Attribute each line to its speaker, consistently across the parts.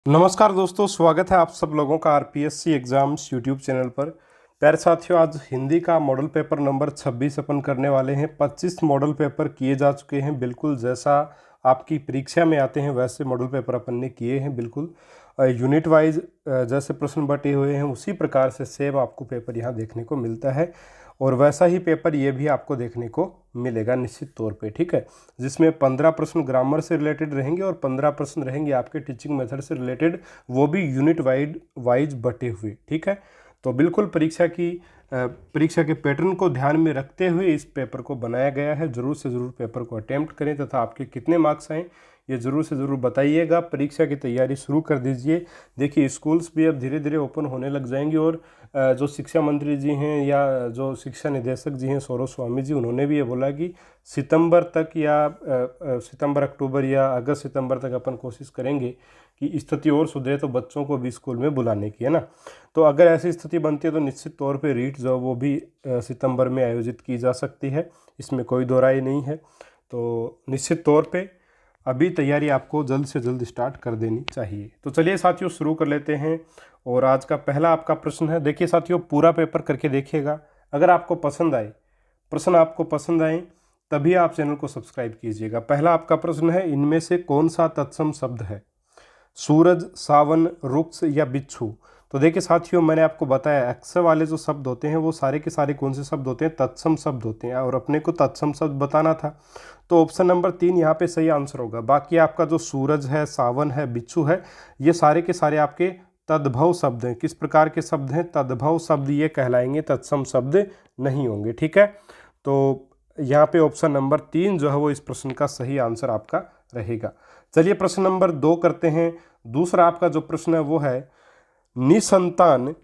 Speaker 1: नमस्कार दोस्तों, स्वागत है आप सब लोगों का आरपीएससी एग्ज़ाम्स यूट्यूब चैनल पर। प्यारे साथियों, आज हिंदी का मॉडल पेपर नंबर 26 अपन करने वाले हैं। 25 मॉडल पेपर किए जा चुके हैं, बिल्कुल जैसा आपकी परीक्षा में आते हैं वैसे मॉडल पेपर अपन ने किए हैं। बिल्कुल यूनिट वाइज जैसे प्रश्न बटे हुए हैं उसी प्रकार से सेम आपको पेपर यहाँ देखने को मिलता है, और वैसा ही पेपर ये भी आपको देखने को मिलेगा निश्चित तौर पे, ठीक है। जिसमें 15 प्रश्न ग्रामर से रिलेटेड रहेंगे और 15 प्रश्न रहेंगे आपके टीचिंग मेथड से रिलेटेड, वो भी यूनिट वाइज बटे हुए, ठीक है। तो बिल्कुल परीक्षा के पैटर्न को ध्यान में रखते हुए इस पेपर को बनाया गया है। ज़रूर से ज़रूर पेपर को अटेम्प्ट करें तथा आपके कितने मार्क्स आएँ ये ज़रूर से ज़रूर बताइएगा। परीक्षा की तैयारी शुरू कर दीजिए। देखिए, स्कूल्स भी अब धीरे धीरे ओपन होने लग जाएंगे, और जो शिक्षा मंत्री जी हैं या जो शिक्षा निदेशक जी हैं सौरभ स्वामी जी, उन्होंने भी ये बोला कि सितंबर तक या सितंबर अक्टूबर या अगस्त सितंबर तक अपन कोशिश करेंगे कि स्थिति और सुधरे तो बच्चों को भी स्कूल में बुलाने की, है ना। तो अगर ऐसी स्थिति बनती है तो निश्चित तौर पे रीट जो वो भी सितंबर में आयोजित की जा सकती है, इसमें कोई दो राय नहीं है। तो निश्चित तौर पे अभी तैयारी आपको जल्द से जल्द स्टार्ट कर देनी चाहिए। तो चलिए साथियों, शुरू कर लेते हैं। और आज का पहला आपका प्रश्न है। देखिए साथियों, पूरा पेपर करके देखिएगा। अगर आपको पसंद आए, प्रश्न आपको पसंद आए, तभी आप चैनल को सब्सक्राइब कीजिएगा। पहला आपका प्रश्न है, इनमें से कौन सा तत्सम शब्द है? सूरज, सावन, रुक्ष या बिच्छू? तो देखिए साथियों, मैंने आपको बताया अक्षर वाले जो शब्द होते हैं वो सारे के सारे कौन से शब्द होते हैं? तत्सम शब्द होते हैं, और अपने को तत्सम शब्द बताना था। तो ऑप्शन नंबर 3 यहाँ पे सही आंसर होगा। बाकी आपका जो सूरज है, सावन है, बिच्छू है, ये सारे के सारे आपके तद्भव शब्द हैं। किस प्रकार के शब्द हैं? तद्भव शब्द ये कहलाएंगे, तत्सम शब्द नहीं होंगे, ठीक है। तो यहाँ पे ऑप्शन नंबर 3 जो है वो इस प्रश्न का सही आंसर आपका रहेगा। चलिए प्रश्न नंबर 2 करते हैं। दूसरा आपका जो प्रश्न है वो है, निसंतान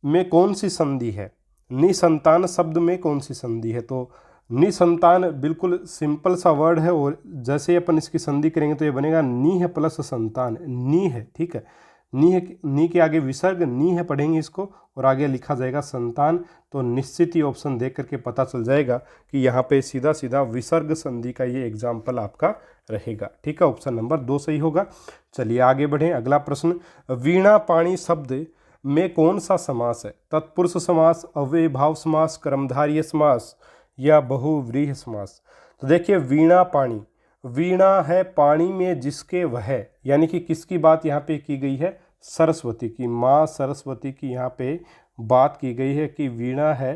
Speaker 1: में कौन सी संधि है? निसंतान शब्द में कौन सी संधि है? तो निसंतान बिल्कुल सिंपल सा वर्ड है, और जैसे ही अपन इसकी संधि करेंगे तो ये बनेगा नी है प्लस संतान। नी है, ठीक है। नी के आगे विसर्ग नी है, पढ़ेंगे इसको, और आगे लिखा जाएगा संतान। तो निश्चित ही ऑप्शन देख करके पता चल जाएगा कि यहाँ पे सीधा सीधा विसर्ग संधि का ये एग्जाम्पल आपका रहेगा, ठीक है। ऑप्शन नंबर 2 सही होगा। चलिए आगे बढ़ें। अगला प्रश्न, वीणा पाणी शब्द में कौन सा समास है? तत्पुरुष समास, अव्ययीभाव समास, कर्मधारय समास या बहुव्रीहि समास? तो देखिए, वीणा पाणी, वीणा है पानी में जिसके वह, यानी कि किसकी बात यहाँ पे की गई है? सरस्वती की, माँ सरस्वती की यहाँ पे बात की गई है कि वीणा है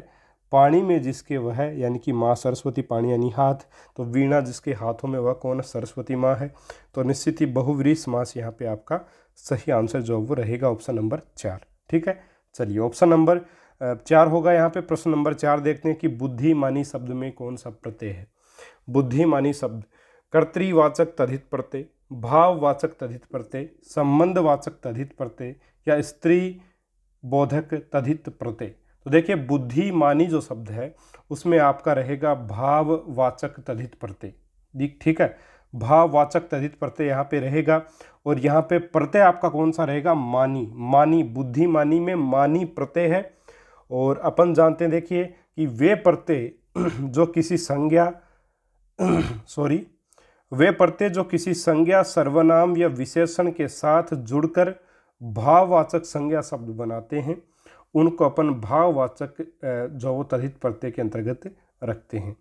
Speaker 1: पानी में जिसके वह, यानी कि माँ सरस्वती, पानी यानी हाथ, तो वीणा जिसके हाथों में वह कौन है? सरस्वती माँ है। तो निश्चित ही बहुव्रीहि समास यहाँ पे आपका सही आंसर जो वो रहेगा ऑप्शन नंबर 4, ठीक है। चलिए ऑप्शन नंबर 4 होगा यहाँ पे। प्रश्न नंबर 4 देखते हैं कि बुद्धिमानी शब्द में कौन सा प्रत्यय है? बुद्धिमानी शब्द कर्तृवाचक तद्धित प्रत्यय, भाववाचक तद्धित प्रत्यय, संबंधवाचक तद्धित प्रत्यय या स्त्री बोधक तद्धित प्रत्यय? तो देखिए, बुद्धिमानी जो शब्द है उसमें आपका रहेगा भाववाचक तद्धित प्रत्यय, ठीक है। भाववाचक तद्धित प्रत्यय यहाँ पे रहेगा, और यहाँ पे प्रत्यय आपका कौन सा रहेगा? मानी। मानी, बुद्धिमानी में मानी प्रत्यय है। और अपन जानते हैं, देखिए, कि वे प्रत्यय जो किसी संज्ञा सॉरी वे प्रत्यय जो किसी संज्ञा, सर्वनाम या विशेषण के साथ जुड़कर भाववाचक संज्ञा शब्द बनाते हैं, उनको अपन भाववाचक जो वो तद्धित प्रत्यय के अंतर्गत रखते हैं।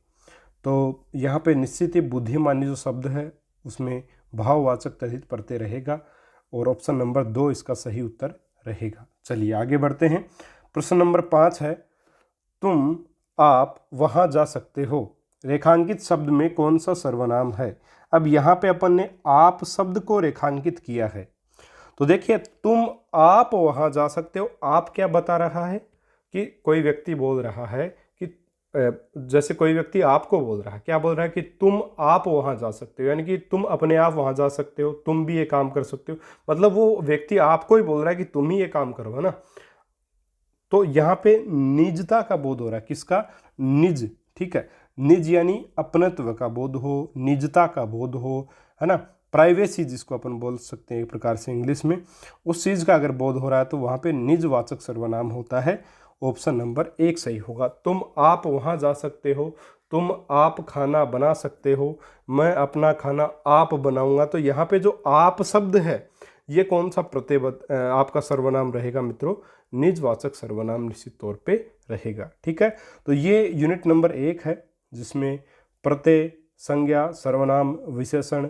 Speaker 1: तो यहाँ पे निश्चित ही बुद्धिमानी जो शब्द है उसमें भाववाचक तद्धित प्रत्यय रहेगा, और ऑप्शन नंबर 2 इसका सही उत्तर रहेगा। चलिए आगे बढ़ते हैं। प्रश्न नंबर 5 है, तुम आप वहाँ जा सकते हो, रेखांकित शब्द में कौन सा सर्वनाम है? अब यहाँ पे अपन ने आप शब्द को रेखांकित किया है। तो देखिए, तुम आप वहाँ जा सकते हो, आप क्या बता रहा है? कि कोई व्यक्ति बोल रहा है कि जैसे कोई व्यक्ति आपको बोल रहा है, क्या बोल रहा है? कि तुम आप वहाँ जा सकते हो, यानी कि तुम अपने आप वहाँ जा सकते हो, तुम भी ये काम कर सकते हो। मतलब वो व्यक्ति आपको ही बोल रहा है कि तुम ही ये काम करो, है ना। तो यहाँ पे निजता का बोध हो रहा है। किसका? निज, ठीक है। निज यानी अपनत्व का बोध हो, निजता का बोध हो, है ना। प्राइवेसी जिसको अपन बोल सकते हैं एक प्रकार से इंग्लिश में, उस चीज़ का अगर बोध हो रहा है तो वहाँ पे निजवाचक सर्वनाम होता है। ऑप्शन नंबर 1 सही होगा। तुम आप वहाँ जा सकते हो, तुम आप खाना बना सकते हो, मैं अपना खाना आप बनाऊंगा। तो यहाँ पे जो आप शब्द है ये कौन सा प्रत्यय आपका सर्वनाम रहेगा मित्रों? निजवाचक सर्वनाम निश्चित तौर पे रहेगा। ठीक है, तो ये यूनिट नंबर 1 है जिसमें प्रत्यय, संज्ञा, सर्वनाम, विशेषण,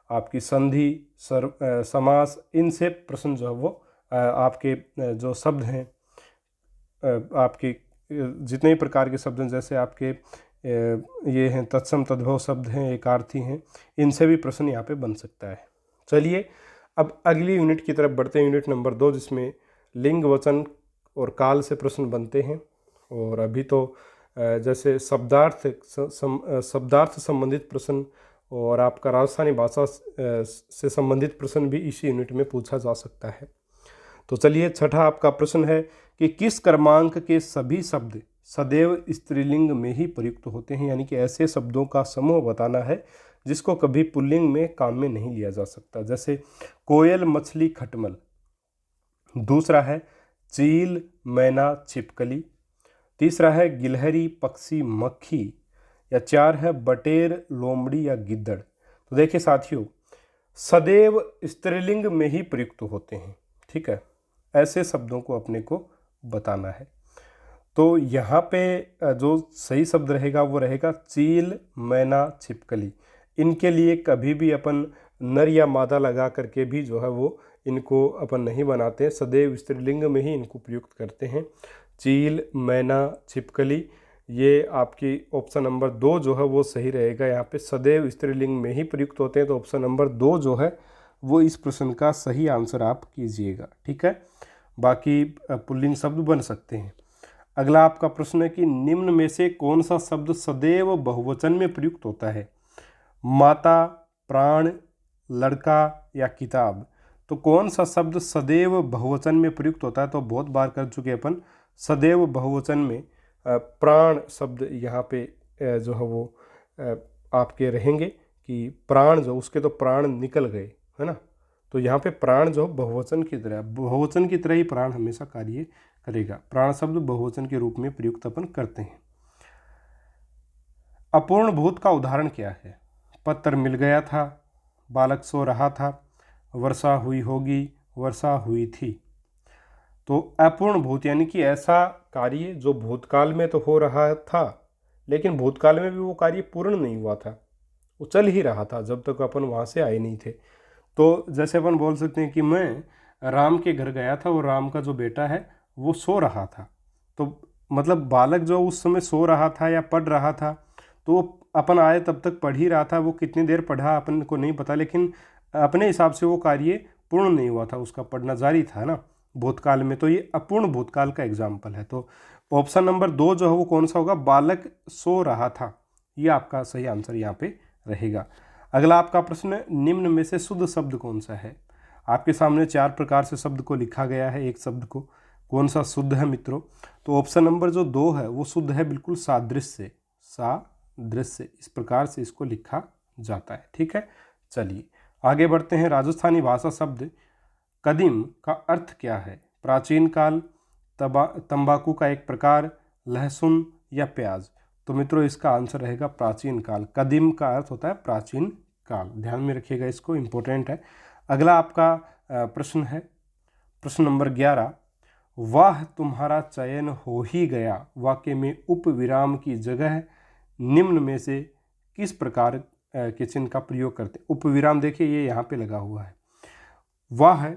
Speaker 1: आपकी संधि, समास, इनसे प्रश्न जो है वो आपके जो शब्द हैं, आपके जितने भी प्रकार के शब्द हैं, जैसे आपके ये हैं तत्सम तद्भव शब्द हैं, एकार्थी हैं, इनसे भी प्रश्न यहाँ पे बन सकता है। चलिए अब अगली यूनिट की तरफ बढ़ते हैं, यूनिट नंबर 2, जिसमें लिंग, वचन और काल से प्रश्न बनते हैं। और अभी तो जैसे शब्दार्थ संबंधित प्रश्न और आपका राजस्थानी भाषा से संबंधित प्रश्न भी इसी यूनिट में पूछा जा सकता है। तो चलिए, छठा आपका प्रश्न है कि किस क्रमांक के सभी शब्द सदैव स्त्रीलिंग में ही प्रयुक्त होते हैं, यानी कि ऐसे शब्दों का समूह बताना है जिसको कभी पुल्लिंग में काम में नहीं लिया जा सकता। जैसे कोयल, मछली, खटमल। दूसरा है चील, मैना, छिपकली। तीसरा है गिलहरी, पक्षी, मक्खी। या 4 है बटेर, लोमड़ी या गिद्दड़। तो देखिए साथियों, सदैव स्त्रीलिंग में ही प्रयुक्त होते हैं। ठीक है, ऐसे शब्दों को अपने को बताना है। तो यहाँ पे जो सही शब्द रहेगा वो रहेगा चील, मैना, छिपकली। इनके लिए कभी भी अपन नर या मादा लगा करके भी जो है वो इनको अपन नहीं बनाते, सदैव स्त्रीलिंग में ही इनको प्रयुक्त करते हैं। चील, मैना, छिपकली, ये आपकी ऑप्शन नंबर 2 जो है वो सही रहेगा। यहाँ पे सदैव स्त्रीलिंग में ही प्रयुक्त होते हैं, तो ऑप्शन नंबर 2 जो है वो इस प्रश्न का सही आंसर आप कीजिएगा। ठीक है, बाकी पुल्लिंग शब्द बन सकते हैं। अगला आपका प्रश्न है कि निम्न में से कौन सा शब्द सदैव बहुवचन में प्रयुक्त होता है? माता, प्राण, लड़का या किताब। तो कौन सा शब्द सदैव बहुवचन में प्रयुक्त होता है? तो बहुत बार कर चुके अपन, सदैव बहुवचन में प्राण शब्द यहाँ पे जो है वो आपके रहेंगे कि प्राण जो उसके तो प्राण निकल गए, है ना। तो यहाँ पे प्राण जो बहुवचन की तरह ही प्राण हमेशा कार्य करेगा। प्राण शब्द बहुवचन के रूप में प्रयुक्त अपन करते हैं। अपूर्ण भूत का उदाहरण क्या है? पत्र मिल गया था, बालक सो रहा था, वर्षा हुई होगी, वर्षा हुई थी। तो अपूर्ण भूत यानी कि ऐसा कार्य जो भूतकाल में तो हो रहा था, लेकिन भूतकाल में भी वो कार्य पूर्ण नहीं हुआ था, वो चल ही रहा था जब तक अपन वहाँ से आए नहीं थे। तो जैसे अपन बोल सकते हैं कि मैं राम के घर गया था और राम का जो बेटा है वो सो रहा था। तो मतलब बालक जो उस समय सो रहा था या पढ़ रहा था, तो अपन आए तब तक पढ़ ही रहा था। वो कितनी देर पढ़ा अपन को नहीं पता, लेकिन अपने हिसाब से वो कार्य पूर्ण नहीं हुआ था, उसका पढ़ना जारी था ना भूतकाल में। तो ये अपूर्ण भूतकाल का एग्जाम्पल है। तो ऑप्शन नंबर 2 जो है वो कौन सा होगा? बालक सो रहा था, ये आपका सही आंसर यहाँ पे रहेगा। अगला आपका प्रश्न, निम्न में से शुद्ध शब्द कौन सा है? आपके सामने 4 प्रकार से शब्द को लिखा गया है, एक शब्द को कौन सा शुद्ध है मित्रों? तो ऑप्शन नंबर जो 2 है वो शुद्ध है, बिल्कुल सादृश्य, सादृश्य, इस प्रकार से इसको लिखा जाता है। ठीक है, चलिए आगे बढ़ते हैं। राजस्थानी भाषा शब्द कदीम का अर्थ क्या है? प्राचीन काल, तंबाकू का एक प्रकार, लहसुन या प्याज। तो मित्रों इसका आंसर रहेगा प्राचीन काल। कदीम का अर्थ होता है प्राचीन काल, ध्यान में रखिएगा, इसको इंपॉर्टेंट है। अगला आपका प्रश्न है प्रश्न नंबर 11, वाह तुम्हारा चयन हो ही गया वाक्य में उप विराम की जगह निम्न में से किस प्रकार के चिन्ह का प्रयोग करते हैं? उप विराम देखिए ये यहाँ पे लगा हुआ है, वाह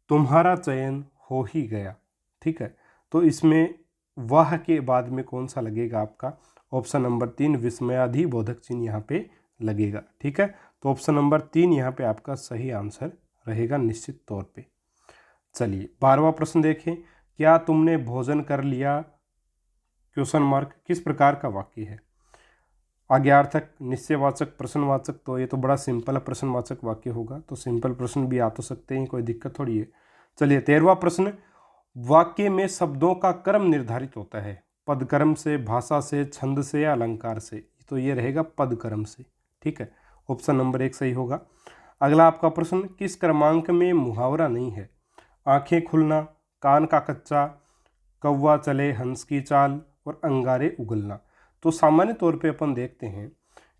Speaker 1: तुम्हारा चयन हो ही गया। ठीक है, तो इसमें वाह के बाद में कौन सा लगेगा आपका? ऑप्शन नंबर 3 विस्मयादि बोधक चिन्ह यहाँ पे लगेगा। ठीक है, तो ऑप्शन नंबर 3 यहाँ पे आपका सही आंसर रहेगा निश्चित तौर पे। चलिए 12वां प्रश्न देखें, क्या तुमने भोजन कर लिया? क्वेश्चन मार्क किस प्रकार का वाक्य है? आज्ञार्थक, निश्चयवाचक, प्रश्नवाचक। तो ये तो बड़ा सिंपल प्रश्नवाचक वाक्य होगा, तो सिंपल प्रश्न भी आ तो सकते हैं, कोई दिक्कत थोड़ी है। चलिए 13वां प्रश्न, वाक्य में शब्दों का क्रम निर्धारित होता है, पदक्रम से, भाषा से, छंद से या अलंकार से? तो ये रहेगा पदक्रम से। ठीक है, ऑप्शन नंबर 1 सही होगा। अगला आपका प्रश्न, किस क्रमांक में मुहावरा नहीं है? आंखें खुलना, कान का कच्चा, कौवा चले हंस की चाल और अंगारे उगलना। तो सामान्य तौर पे अपन देखते हैं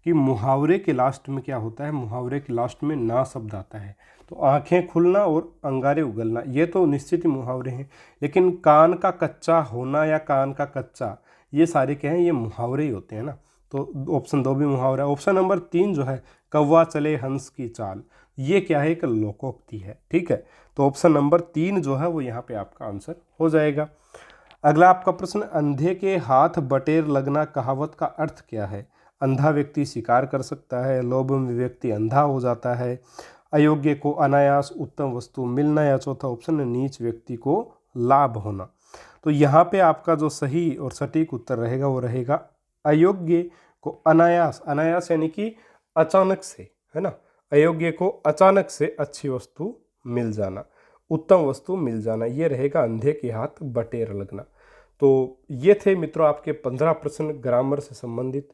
Speaker 1: कि मुहावरे के लास्ट में क्या होता है, मुहावरे के लास्ट में ना शब्द आता है। तो आंखें खुलना और अंगारे उगलना ये तो निश्चित ही मुहावरे हैं, लेकिन कान का कच्चा होना या कान का कच्चा ये सारे क्या हैं, ये मुहावरे ही होते हैं ना। तो ऑप्शन 2 भी मुहावरा है। ऑप्शन नंबर 3 जो है कौवा चले हंस की चाल, ये क्या है, एक लोकोक्ति है। ठीक है, तो ऑप्शन नंबर 3 जो है वो यहाँ पे आपका आंसर हो जाएगा। अगला आपका प्रश्न, अंधे के हाथ बटेर लगना कहावत का अर्थ क्या है? अंधा व्यक्ति शिकार कर सकता है, लोभ में व्यक्ति अंधा हो जाता है, अयोग्य को अनायास उत्तम वस्तु मिलना, या चौथा ऑप्शन नीच व्यक्ति को लाभ होना। तो यहाँ पे आपका जो सही और सटीक उत्तर रहेगा वो रहेगा अयोग्य को अनायास, अनायास यानी कि अचानक से, है ना। अयोग्य को अचानक से अच्छी वस्तु मिल जाना, उत्तम वस्तु मिल जाना, ये रहेगा अंधे के हाथ बटेर लगना। तो ये थे मित्रों आपके 15 प्रश्न ग्रामर से संबंधित।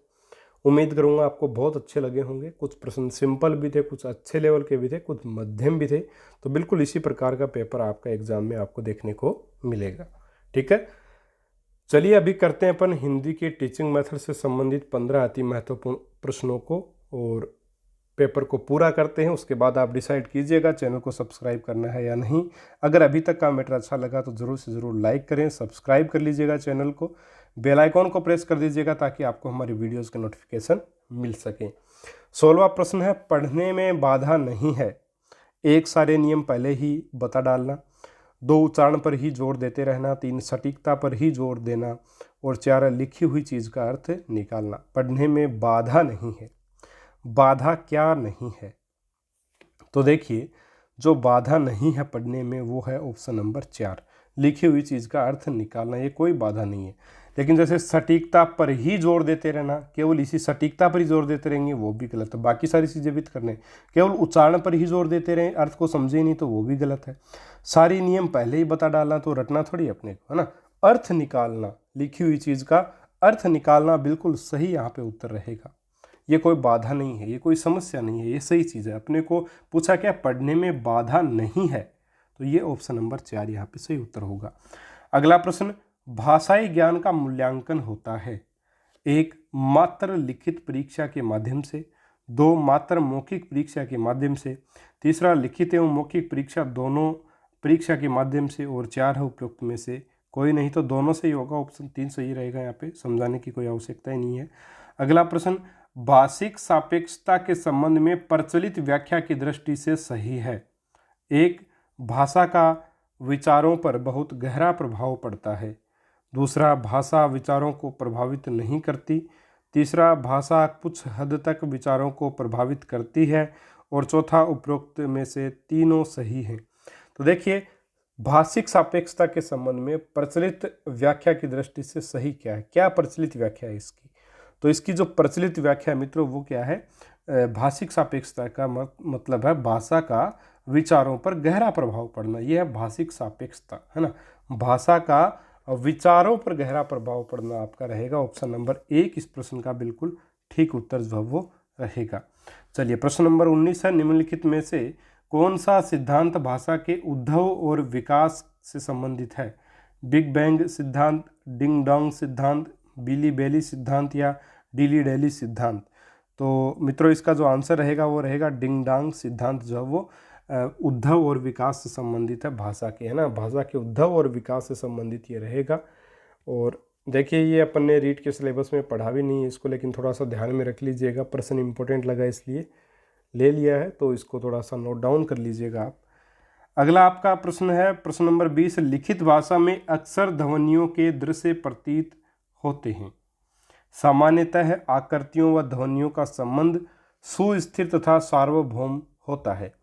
Speaker 1: उम्मीद करूंगा आपको बहुत अच्छे लगे होंगे। कुछ प्रश्न सिंपल भी थे, कुछ अच्छे लेवल के भी थे, कुछ मध्यम भी थे। तो बिल्कुल इसी प्रकार का पेपर आपका एग्जाम में आपको देखने को मिलेगा। ठीक है, चलिए अभी करते हैं अपन हिंदी के टीचिंग मेथड से संबंधित 15 अति महत्वपूर्ण प्रश्नों को और पेपर को पूरा करते हैं। उसके बाद आप डिसाइड कीजिएगा चैनल को सब्सक्राइब करना है या नहीं। अगर अभी तक का मैटर अच्छा लगा तो ज़रूर से ज़रूर लाइक करें, सब्सक्राइब कर लीजिएगा चैनल को, बेल आइकॉन को प्रेस कर दीजिएगा ताकि आपको हमारी वीडियोज़ के नोटिफिकेशन मिल सके। 16वां प्रश्न है, पढ़ने में बाधा नहीं है। 1 सारे नियम पहले ही बता डालना, 2 उच्चारण पर ही जोर देते रहना, 3 सटीकता पर ही जोर देना, और 4 लिखी हुई चीज़ का अर्थ निकालना। पढ़ने में बाधा नहीं है, बाधा क्या नहीं है? तो देखिए जो बाधा नहीं है पढ़ने में वो है ऑप्शन नंबर 4, लिखी हुई चीज़ का अर्थ निकालना, ये कोई बाधा नहीं है। लेकिन जैसे सटीकता पर ही जोर देते रहना, केवल इसी सटीकता पर ही जोर देते रहेंगे वो भी गलत है। बाकी सारी चीज़ें भी करने, केवल उच्चारण पर ही जोर देते रहें, अर्थ को समझे नहीं तो वो भी गलत है। सारी नियम पहले ही बता डालना तो रटना थोड़ी अपने को, है ना। अर्थ निकालना, लिखी हुई चीज़ का अर्थ निकालना बिल्कुल सही यहाँ पे उत्तर रहेगा। ये कोई बाधा नहीं है, ये कोई समस्या नहीं है, ये सही चीज़ है। अपने को पूछा क्या, पढ़ने में बाधा नहीं है, तो ये ऑप्शन नंबर 4 यहाँ पे सही उत्तर होगा। अगला प्रश्न, भाषाई ज्ञान का मूल्यांकन होता है 1 मात्र लिखित परीक्षा के माध्यम से, 2 मात्र मौखिक परीक्षा के माध्यम से, 3 लिखित एवं मौखिक परीक्षा दोनों परीक्षा के माध्यम से, और 4 है उपयुक्त में से कोई नहीं। तो दोनों से ही होगा, ऑप्शन 3 सही रहेगा, यहाँ पे समझाने की कोई आवश्यकता ही नहीं है। अगला प्रश्न, भाषिक सापेक्षता के संबंध में प्रचलित व्याख्या की दृष्टि से सही है। 1 भाषा का विचारों पर बहुत गहरा प्रभाव पड़ता है, 2 भाषा विचारों को प्रभावित नहीं करती, 3 भाषा कुछ हद तक विचारों को प्रभावित करती है, और 4 उपरोक्त में से तीनों सही हैं। तो देखिए भाषिक सापेक्षता के संबंध में प्रचलित व्याख्या की दृष्टि से सही क्या है, क्या प्रचलित व्याख्या है इसकी? तो इसकी जो प्रचलित व्याख्या है मित्रों वो क्या है, भाषिक सापेक्षता का मतलब है भाषा का विचारों पर गहरा प्रभाव पड़ना, यह है भाषिक सापेक्षता, है ना। भाषा का विचारों पर गहरा प्रभाव पड़ना आपका रहेगा ऑप्शन नंबर 1 इस प्रश्न का बिल्कुल ठीक उत्तर जो वो रहेगा। चलिए प्रश्न नंबर 19 है, निम्नलिखित में से कौन सा सिद्धांत भाषा के उद्भव और विकास से संबंधित है? बिग बैंग सिद्धांत, डिंग डोंग सिद्धांत, बिली बेली सिद्धांत, या डीली डेली सिद्धांत? तो मित्रों इसका जो आंसर रहेगा वो रहेगा डिंग डोंग सिद्धांत, जो है वो उद्भव और विकास से संबंधित है भाषा के, है ना। भाषा के उद्भव और विकास से संबंधित ये रहेगा। और देखिए ये अपन ने रीट के सिलेबस में पढ़ा भी नहीं है इसको, लेकिन थोड़ा सा ध्यान में रख लीजिएगा, प्रश्न इंपॉर्टेंट लगा इसलिए ले लिया है, तो इसको थोड़ा सा नोट डाउन कर लीजिएगा आप। अगला आपका प्रश्न है प्रश्न नंबर 20, लिखित भाषा में अक्षर ध्वनियों के दृश्य प्रतीत होते हैं। सामान्यतः आकृतियों व ध्वनियों का संबंध सुस्थिर तथा सार्वभौम होता है।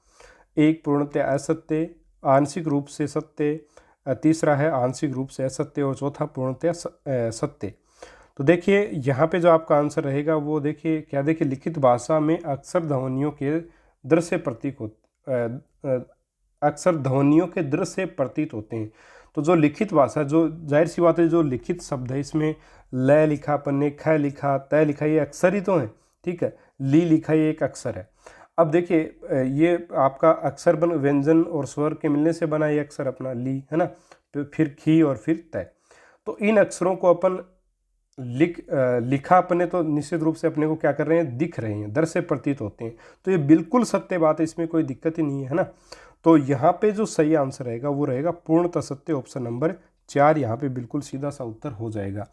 Speaker 1: 1 पूर्णतः असत्य, आंशिक रूप से सत्य, 3 है आंशिक रूप से असत्य, और 4 पूर्णतः सत्य। तो देखिए यहाँ पे जो आपका आंसर रहेगा वो देखिए क्या, देखिए लिखित भाषा में अक्षर ध्वनियों के दृश्य प्रतीक अक्षर ध्वनियों के दृश्य प्रतीत होते हैं। तो जो लिखित भाषा, जो जाहिर सी बात है जो लिखित शब्द है इसमें ल लिखा, अपन ने ख लिखा, तय लिखा, ये अक्षर ही तो है, ठीक है। ली लिखा ये एक अक्षर है। अब देखिए ये आपका अक्षर बन व्यंजन और स्वर के मिलने से बना ये अक्षर अपना ली, है ना, फिर खी और फिर तय। तो इन अक्षरों को अपन लिखा अपने तो निश्चित रूप से अपने को क्या कर रहे हैं, दिख रहे हैं, दर से प्रतीत होते हैं। तो ये बिल्कुल सत्य बात है, इसमें कोई दिक्कत ही नहीं है ना। तो यहाँ पे जो सही आंसर रहेगा वो रहेगा पूर्णतः सत्य, ऑप्शन नंबर 4 यहाँ पे बिल्कुल सीधा सा उत्तर हो जाएगा।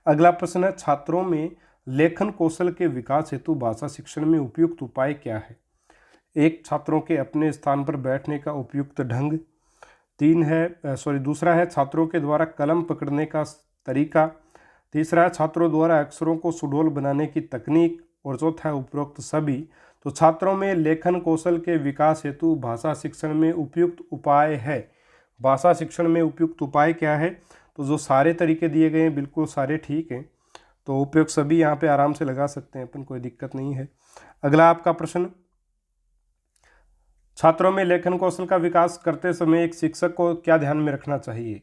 Speaker 1: अगला प्रश्न है, छात्रों में लेखन कौशल के विकास हेतु भाषा शिक्षण में उपयुक्त उपाय क्या है? एक, छात्रों के अपने स्थान पर बैठने का उपयुक्त ढंग। दूसरा है छात्रों के द्वारा कलम पकड़ने का तरीका। तीसरा है छात्रों द्वारा अक्षरों को सुडौल बनाने की तकनीक। और चौथा है उपरोक्त सभी। तो छात्रों में लेखन कौशल के विकास हेतु भाषा शिक्षण में उपयुक्त उपाय है। भाषा शिक्षण में उपयुक्त उपाय क्या है? तो जो सारे तरीके दिए गए हैं बिल्कुल सारे ठीक हैं, तो उपयुक्त सभी यहाँ पे आराम से लगा सकते हैं अपन, कोई दिक्कत नहीं है। अगला आपका प्रश्न, छात्रों में लेखन कौशल का विकास करते समय एक शिक्षक को क्या ध्यान में रखना चाहिए?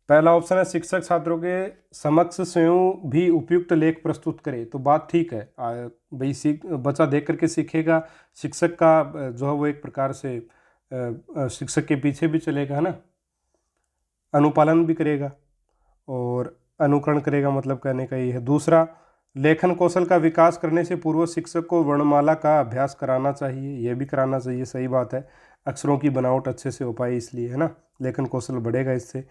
Speaker 1: पहला ऑप्शन है, शिक्षक छात्रों के समक्ष स्वयं भी उपयुक्त लेख प्रस्तुत करे। तो बात ठीक है, भाई बच्चा देख करके सीखेगा, शिक्षक का जो है वो एक प्रकार से शिक्षक के पीछे भी चलेगा, है ना, अनुपालन भी करेगा और अनुकरण करेगा, मतलब कहने का ये है। दूसरा, लेखन कौशल का विकास करने से पूर्व शिक्षक को वर्णमाला का अभ्यास कराना चाहिए, यह भी कराना चाहिए, सही बात है, अक्षरों की बनावट अच्छे से हो पाए इसलिए, है ना, लेखन कौशल बढ़ेगा इससे।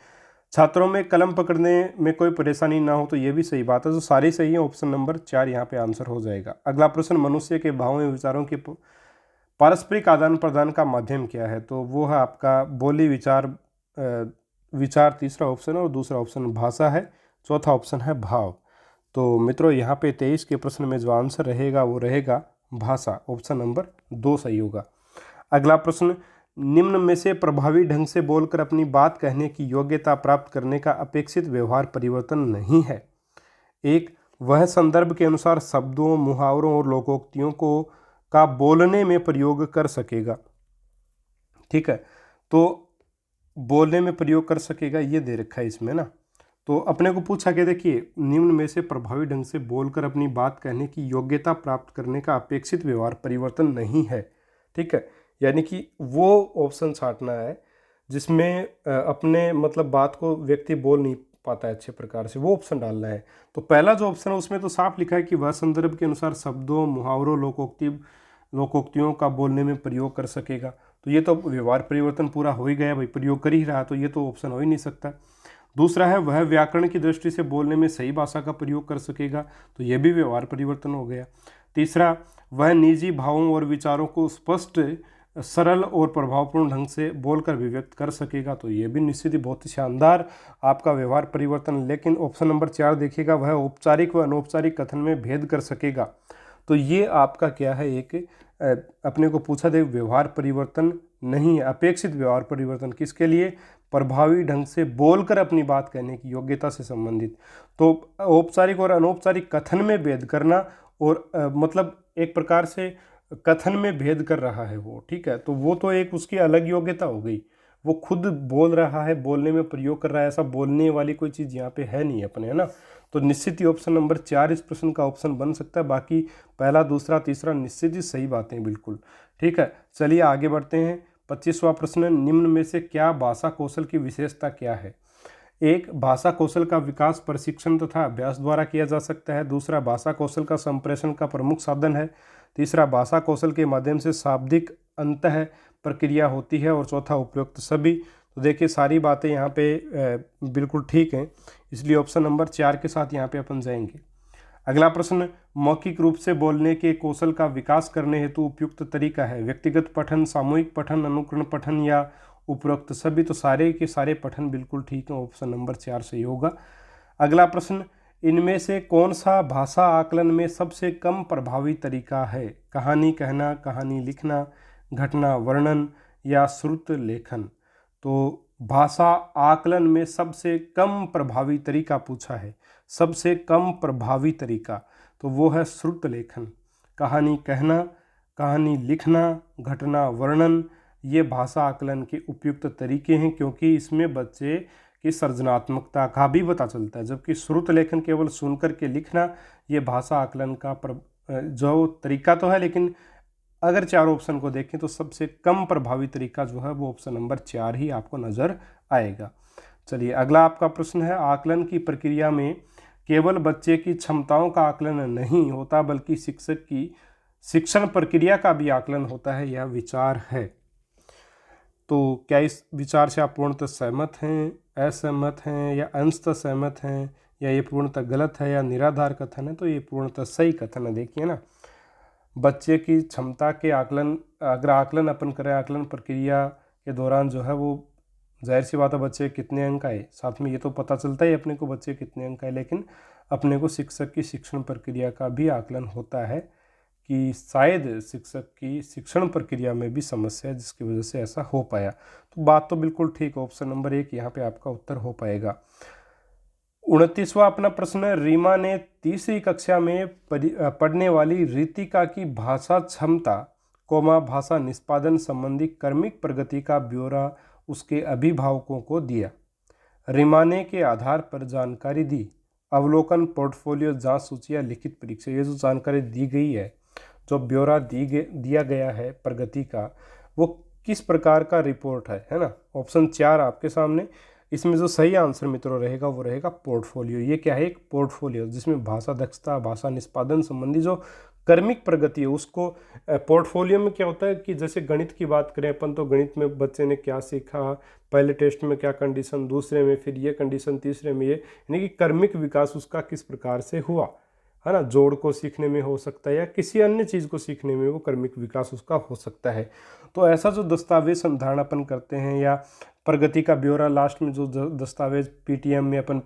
Speaker 1: छात्रों में कलम पकड़ने में कोई परेशानी ना हो, तो ये भी सही बात है, तो सारी सही है, ऑप्शन नंबर 4 यहाँ पे आंसर हो जाएगा। अगला प्रश्न, मनुष्य के भावों एवं विचारों के पारस्परिक आदान प्रदान का माध्यम क्या है? तो वो है आपका बोली, विचार तीसरा ऑप्शन है, और दूसरा ऑप्शन भाषा है, चौथा ऑप्शन है भाव। तो मित्रों यहाँ पे 23 के प्रश्न में जो आंसर रहेगा वो रहेगा भाषा, ऑप्शन नंबर 2 सही होगा। अगला प्रश्न, निम्न में से प्रभावी ढंग से बोलकर अपनी बात कहने की योग्यता प्राप्त करने का अपेक्षित व्यवहार परिवर्तन नहीं है। एक, वह संदर्भ के अनुसार शब्दों, मुहावरों और लोकोक्तियों को का बोलने में प्रयोग कर सकेगा। ठीक है, तो बोलने में प्रयोग कर सकेगा ये दे रखा है इसमें ना। तो अपने को पूछा कि देखिए, निम्न में से प्रभावी ढंग से बोलकर अपनी बात कहने की योग्यता प्राप्त करने का अपेक्षित व्यवहार परिवर्तन नहीं है। ठीक है, यानी कि वो ऑप्शन छांटना है जिसमें अपने मतलब बात को व्यक्ति बोल नहीं पाता है अच्छे प्रकार से, वो ऑप्शन डालना है। तो पहला जो ऑप्शन है उसमें तो साफ लिखा है कि वह संदर्भ के अनुसार शब्दों, मुहावरों, लोकोक्तियों का बोलने में प्रयोग कर सकेगा। तो ये तो व्यवहार परिवर्तन पूरा हो ही गया भाई, प्रयोग कर ही रहा, तो ये तो ऑप्शन हो ही नहीं सकता। दूसरा है, वह व्याकरण की दृष्टि से बोलने में सही भाषा का प्रयोग कर सकेगा, तो यह भी व्यवहार परिवर्तन हो गया। तीसरा, वह निजी भावों और विचारों को स्पष्ट, सरल और प्रभावपूर्ण ढंग से बोलकर अभिव्यक्त कर सकेगा, तो ये भी निश्चित ही बहुत ही शानदार आपका व्यवहार परिवर्तन। लेकिन ऑप्शन नंबर 4 देखिएगा, वह औपचारिक व अनौपचारिक कथन में भेद कर सकेगा। तो ये आपका क्या है, एक अपने को पूछा दे व्यवहार परिवर्तन नहीं है, अपेक्षित व्यवहार परिवर्तन किसके लिए? प्रभावी ढंग से बोलकर अपनी बात कहने की योग्यता से संबंधित। तो औपचारिक और अनौपचारिक कथन में भेद करना, और मतलब एक प्रकार से कथन में भेद कर रहा है वो, ठीक है, तो वो तो एक उसकी अलग योग्यता हो गई, वो खुद बोल रहा है, बोलने में प्रयोग कर रहा है, ऐसा बोलने वाली कोई चीज़ यहाँ पे है नहीं अपने, है ना। तो निश्चित ही ऑप्शन नंबर 4 इस प्रश्न का ऑप्शन बन सकता है, बाकी पहला, दूसरा, तीसरा निश्चित ही सही बातें बिल्कुल। ठीक है, चलिए आगे बढ़ते हैं। 25वां प्रश्न, निम्न में से क्या भाषा कौशल की विशेषता क्या है? एक, भाषा कौशल का विकास प्रशिक्षण तथा अभ्यास द्वारा किया जा सकता है। दूसरा, भाषा कौशल का संप्रेषण का प्रमुख साधन है। तीसरा, भाषा कौशल के माध्यम से शाब्दिक अंतः प्रक्रिया होती है। और चौथा, उपयुक्त सभी। तो देखिए सारी बातें यहाँ पे बिल्कुल ठीक हैं, इसलिए ऑप्शन नंबर 4 के साथ यहाँ पे अपन जाएंगे। अगला प्रश्न, मौखिक रूप से बोलने के कौशल का विकास करने हेतु उपयुक्त तरीका है? व्यक्तिगत पठन, सामूहिक पठन, अनुकरण पठन या उपरोक्त सभी? तो सारे के सारे पठन बिल्कुल ठीक है, ऑप्शन नंबर 4 सही होगा। अगला प्रश्न, इनमें से कौन सा भाषा आकलन में सबसे कम प्रभावी तरीका है? कहानी कहना, कहानी लिखना, घटना वर्णन या श्रुत लेखन? तो भाषा आकलन में सबसे कम प्रभावी तरीका पूछा है, सबसे कम प्रभावी तरीका, तो वो है श्रुत लेखन। कहानी कहना, कहानी लिखना, घटना वर्णन, ये भाषा आकलन के उपयुक्त तरीके हैं, क्योंकि इसमें बच्चे की सृजनात्मकता का भी पता चलता है। जबकि श्रुत लेखन केवल सुनकर के लिखना, ये भाषा आकलन का जो तरीका तो है, लेकिन अगर 4 ऑप्शन को देखें तो सबसे कम प्रभावी तरीका जो है वो ऑप्शन नंबर 4 ही आपको नज़र आएगा। चलिए अगला आपका प्रश्न है, आकलन की प्रक्रिया में केवल बच्चे की क्षमताओं का आकलन नहीं होता बल्कि शिक्षक की शिक्षण प्रक्रिया का भी आकलन होता है, यह विचार है। तो क्या इस विचार से आप पूर्णतः सहमत हैं, असहमत हैं या अंशतः सहमत हैं, या ये पूर्णतः गलत है या निराधार कथन है? तो ये पूर्णतः सही कथन है। देखिए ना, बच्चे की क्षमता के आकलन, अगर आकलन अपन करें, आकलन प्रक्रिया के दौरान जो है वो जाहिर सी बात है बच्चे कितने अंक आए, साथ में ये तो पता चलता ही अपने को बच्चे कितने अंक आए, लेकिन अपने को शिक्षक की शिक्षण प्रक्रिया का भी आकलन होता है कि शायद शिक्षक की शिक्षण प्रक्रिया में भी समस्या है जिसकी वजह से ऐसा हो पाया। तो बात तो बिल्कुल ठीक है, ऑप्शन नंबर 1 यहाँ पे आपका उत्तर हो पाएगा। 29वां अपना प्रश्न है, रीमा ने तीसरी कक्षा में पढ़ने वाली रितिका की भाषा क्षमता भाषा निष्पादन संबंधी क्रमिक प्रगति का ब्यौरा उसके अभिभावकों को दिया। रीमा ने के आधार पर जानकारी दी। अवलोकन, पोर्टफोलियो, जांच सूचियां, लिखित परीक्षा। ये जो जानकारी दी गई है, जो ब्यौरा दिया गया है प्रगति का, वो किस प्रकार का रिपोर्ट है ना। ऑप्शन 4 आपके सामने। इसमें जो सही आंसर मित्रों रहेगा वो रहेगा पोर्टफोलियो। ये क्या है? एक पोर्टफोलियो जिसमें भाषा दक्षता, भाषा निष्पादन संबंधी जो क्रमिक प्रगति है उसको, पोर्टफोलियो में क्या होता है कि जैसे गणित की बात करें अपन, तो गणित में बच्चे ने क्या सीखा, पहले टेस्ट में क्या कंडीशन, दूसरे में फिर ये कंडीशन, तीसरे में ये, यानी कि क्रमिक विकास उसका किस प्रकार से हुआ है ना। जोड़ को सीखने में हो सकता है या किसी अन्य चीज़ को सीखने में वो क्रमिक विकास उसका हो सकता है। तो ऐसा जो दस्तावेज संधारण अपन करते हैं या प्रगति का ब्यौरा लास्ट में जो दस्तावेज पीटीएम में अपन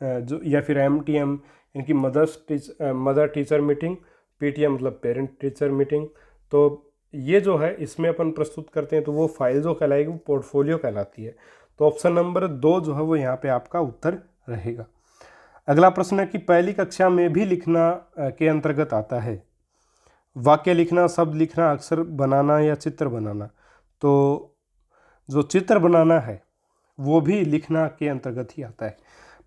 Speaker 1: जो, या फिर एमटीएम यानी कि मदर टीचर मीटिंग, पीटीएम मतलब पेरेंट टीचर मीटिंग, तो ये जो है इसमें अपन प्रस्तुत करते हैं तो वो फाइल जो कहलाएगी वो पोर्टफोलियो कहलाती है। तो ऑप्शन नंबर 2 जो है वो यहाँ पे आपका उत्तर रहेगा। अगला प्रश्न है कि पहली कक्षा में भी लिखना के अंतर्गत आता है। वाक्य लिखना, शब्द लिखना, अक्षर बनाना या चित्र बनाना। तो जो चित्र बनाना है वो भी लिखना के अंतर्गत ही आता है।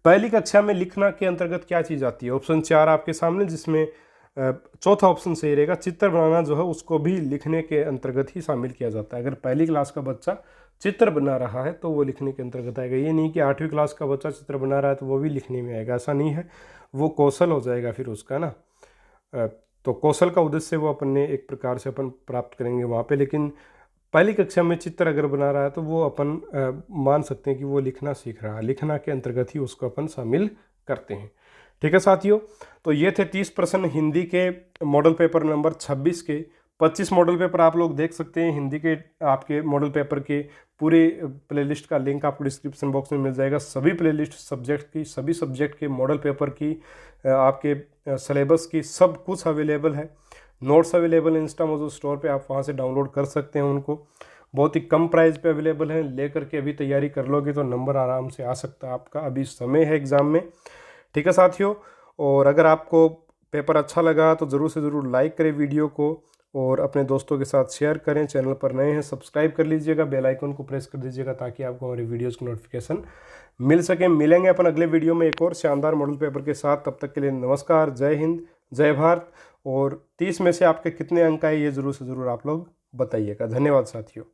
Speaker 1: पहली कक्षा में लिखना के अंतर्गत क्या चीज़ आती है? ऑप्शन 4 आपके सामने, जिसमें चौथा ऑप्शन सही रहेगा। चित्र बनाना जो है उसको भी लिखने के अंतर्गत ही शामिल किया जाता है। अगर पहली क्लास का बच्चा चित्र बना रहा है तो वो लिखने के अंतर्गत आएगा। ये नहीं कि 8वीं क्लास का बच्चा चित्र बना रहा है तो वो भी लिखने में आएगा, ऐसा नहीं है। वो कौशल हो जाएगा फिर उसका ना। तो कौशल का उद्देश्य वो अपन ने एक प्रकार से अपन प्राप्त करेंगे वहाँ पे, लेकिन पहली कक्षा में चित्र अगर बना रहा है तो वो अपन मान सकते हैं कि वो लिखना सीख रहा है, लिखना के अंतर्गत ही उसको अपन शामिल करते हैं। ठीक है साथियों, तो ये थे 30 प्रश्न हिंदी के मॉडल पेपर नंबर 26 के। 25 मॉडल पेपर आप लोग देख सकते हैं हिंदी के। आपके मॉडल पेपर के पूरे प्लेलिस्ट का लिंक आपको डिस्क्रिप्शन बॉक्स में मिल जाएगा। सभी प्लेलिस्ट सब्जेक्ट की, सभी सब्जेक्ट के मॉडल पेपर की, आपके सिलेबस की, सब कुछ अवेलेबल है। नोट्स अवेलेबल है इंस्टामोजो स्टोर पे, आप वहाँ से डाउनलोड कर सकते हैं उनको। बहुत ही कम प्राइस पे अवेलेबल है। लेकर के अभी तैयारी कर लोगे तो नंबर आराम से आ सकता है आपका। अभी समय है एग्ज़ाम में। ठीक है साथियों, और अगर आपको पेपर अच्छा लगा तो ज़रूर से ज़रूर लाइक करें वीडियो को और अपने दोस्तों के साथ शेयर करें। चैनल पर नए हैं सब्सक्राइब कर लीजिएगा, बेल आइकन को प्रेस कर दीजिएगा ताकि आपको हमारी वीडियोज़ की नोटिफिकेशन मिल सके। मिलेंगे अपन अगले वीडियो में एक और शानदार मॉडल पेपर के साथ। तब तक के लिए नमस्कार, जय हिंद, जय भारत। और 30 में से आपके कितने अंक आए ये ज़रूर से ज़रूर आप लोग बताइएगा। धन्यवाद साथियों।